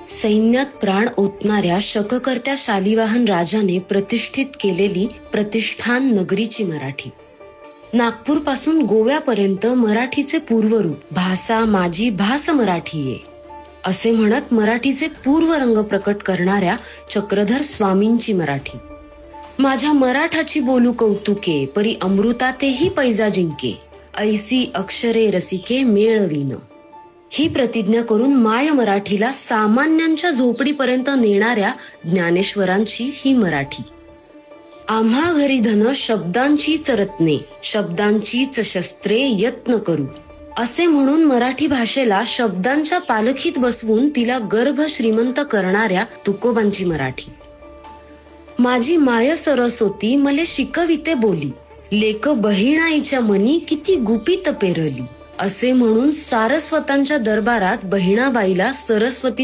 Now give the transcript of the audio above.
सैन्यात प्राण ओतणाऱ्या शककर्त्या शालिवाहन राजाने प्रतिष्ठित केलेली प्रतिष्ठान नगरीची मराठी. नागपूर पासून गोव्यापर्यंत मराठीचे पूर्वरूप भासा माझी भास मराठी ये असे म्हणत मराठीचे पूर्वरंग प्रकट करणाऱ्या चक्रधर स्वामींची मराठी. माझ्या मराठाची बोलू कौतुके परी अमृतातेही पैजा जिंके ऐसी अक्षरे रसिके मेळवीन. ही प्रतिज्ञा करून माय मराठीला सामान्यांच्या झोपडीपर्यंत नेणाऱ्या ज्ञानेश्वरांची ही मराठी. आम्हा घरी धन शब्दांचीच रत्ने शब्दांचीच शस्त्रे यत्न करू असे म्हणून मराठी भाषेला शब्दांच्या पालखीत बसवून तिला गर्भ श्रीमंत करणाऱ्या तुकोबांची मराठी. माझी माय सरस्वती मले शिकविते बोली लेक बहिणाईच्या मनी किती गुपित पेरली असे म्हणून सारस्वतांच्या दरबारात बहिणाबाईला सरस्वती